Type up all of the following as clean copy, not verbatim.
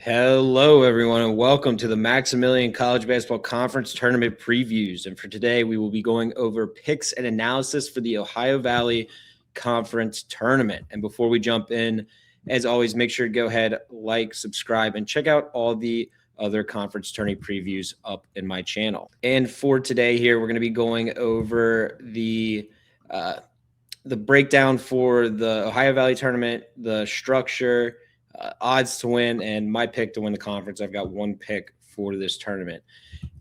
Hello, everyone, and welcome to the Maximilian College Basketball Conference Tournament Previews. And for today, we will be going over picks and analysis for the Ohio Valley Conference Tournament. And before we jump in, as always, make sure to go ahead, like, subscribe, and check out all the other conference tourney previews up in my channel. And for today here, we're going to be going over the breakdown for the Ohio Valley Tournament, the structure, odds to win, and my pick to win the conference. I've got one pick for this tournament.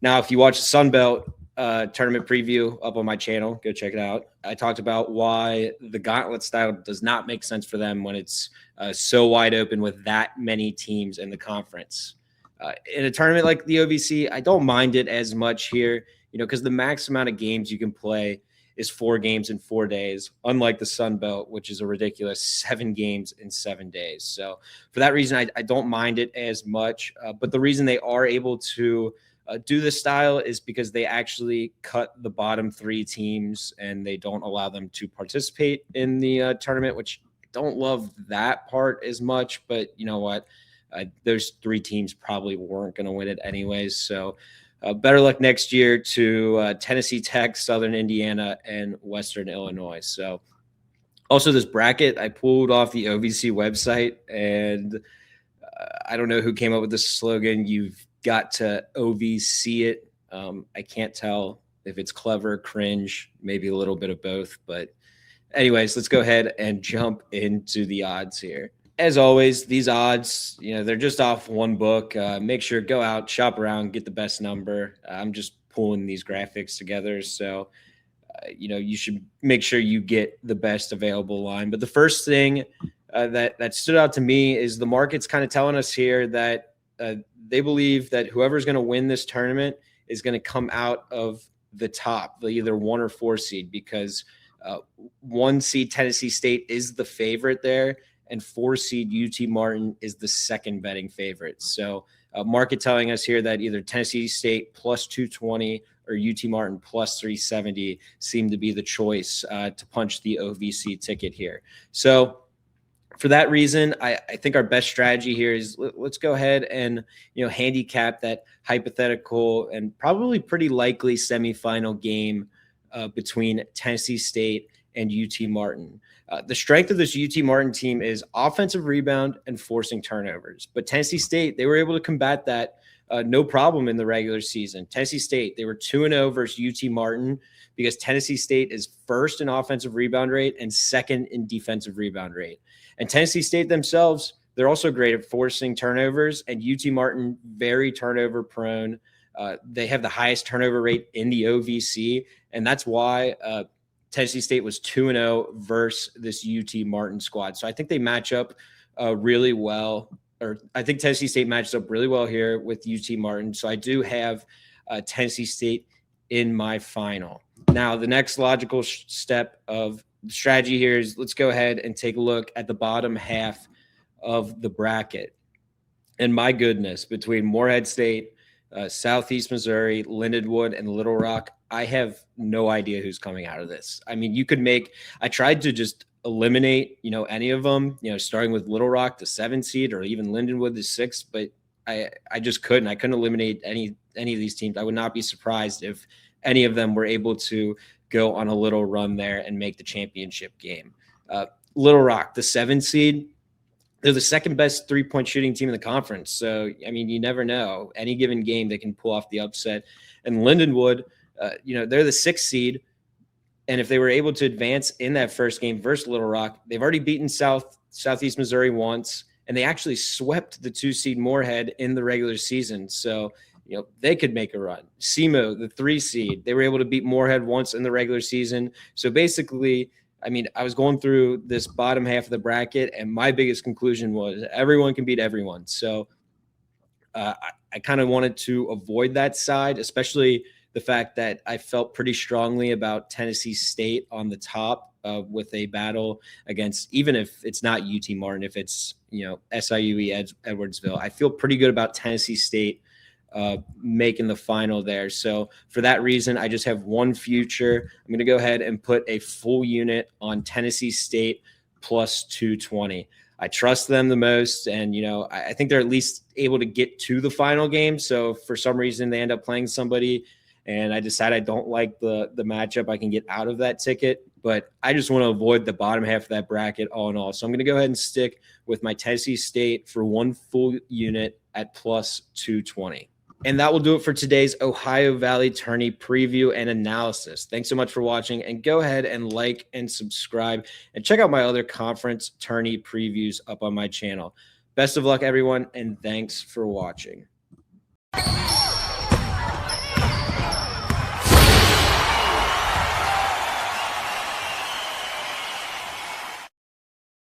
Now, if you watch the Sun Belt tournament preview up on my channel, go check it out. I talked about why the gauntlet style does not make sense for them when it's so wide open with that many teams in the conference. In a tournament like the OVC, I don't mind it as much here, because the max amount of games you can play is 4 games in 4 days, unlike the Sun Belt, which is a ridiculous 7 games in 7 days. So for that reason, I don't mind it as much. But the reason they are able to do this style is because they actually cut the bottom 3 teams and they don't allow them to participate in the tournament, which I don't love that part as much. But you know what? Those 3 teams probably weren't going to win it anyways. So better luck next year to Tennessee Tech, Southern Indiana, and Western Illinois. So also this bracket, I pulled off the OVC website, and I don't know who came up with this slogan. You've got to OVC it. I can't tell if it's clever, cringe, maybe a little bit of both. But anyways, let's go ahead and jump into the odds here. As always, these odds, they're just off one book. Make sure, go out, shop around, get the best number. I'm just pulling these graphics together. So, you should make sure you get the best available line. But the first thing that stood out to me is the market's kind of telling us here that they believe that whoever's going to win this tournament is going to come out of the top, either 1 or 4 seed, because 1 seed Tennessee State is the favorite there, and 4 seed UT Martin is the second betting favorite. So market telling us here that either Tennessee State plus 220 or UT Martin plus 370 seem to be the choice to punch the OVC ticket here. So for that reason, I think our best strategy here is let's go ahead and handicap that hypothetical and probably pretty likely semifinal game between Tennessee State and UT Martin. The strength of this UT Martin team is offensive rebound and forcing turnovers. But Tennessee State, they were able to combat that no problem in the regular season. Tennessee State, they were 2-0 versus UT Martin because Tennessee State is first in offensive rebound rate and second in defensive rebound rate. And Tennessee State themselves, they're also great at forcing turnovers, and UT Martin, very turnover prone. They have the highest turnover rate in the OVC, and that's why Tennessee State was 2-0 versus this UT Martin squad. So I think they match up really well, or I think Tennessee State matches up really well here with UT Martin. So I do have Tennessee State in my final. Now, the next logical step of the strategy here is let's go ahead and take a look at the bottom half of the bracket. And my goodness, between Morehead State, Southeast Missouri, Lindenwood, and Little Rock, I have no idea who's coming out of this. I mean, I tried to just eliminate, any of them, starting with Little Rock, the 7 seed, or even Lindenwood, the 6, but I just couldn't. I couldn't eliminate any of these teams. I would not be surprised if any of them were able to go on a little run there and make the championship game. Little Rock, the 7 seed, they're the second best 3-point shooting team in the conference. So, I mean, you never know. Any given game, they can pull off the upset. And Lindenwood, they're the 6th seed. And if they were able to advance in that first game versus Little Rock, they've already beaten Southeast Missouri once, and they actually swept the 2 seed Morehead in the regular season. So, they could make a run. SEMO, the 3 seed, they were able to beat Morehead once in the regular season. So basically, I mean, I was going through this bottom half of the bracket, and my biggest conclusion was everyone can beat everyone. So I kind of wanted to avoid that side, especially the fact that I felt pretty strongly about Tennessee State on the top with a battle against, even if it's not UT Martin, if it's, SIUE Edwardsville, I feel pretty good about Tennessee State making the final there. So for that reason, I just have one future. I'm going to go ahead and put a full unit on Tennessee State plus 220. I trust them the most. And, I think they're at least able to get to the final game. So if for some reason they end up playing somebody and I decide I don't like the matchup, I can get out of that ticket. But I just want to avoid the bottom half of that bracket all in all. So I'm going to go ahead and stick with my Tennessee State for one full unit at plus 220. And that will do it for today's Ohio Valley Tourney preview and analysis. Thanks so much for watching, and go ahead and like and subscribe and check out my other conference tourney previews up on my channel. Best of luck, everyone, and thanks for watching.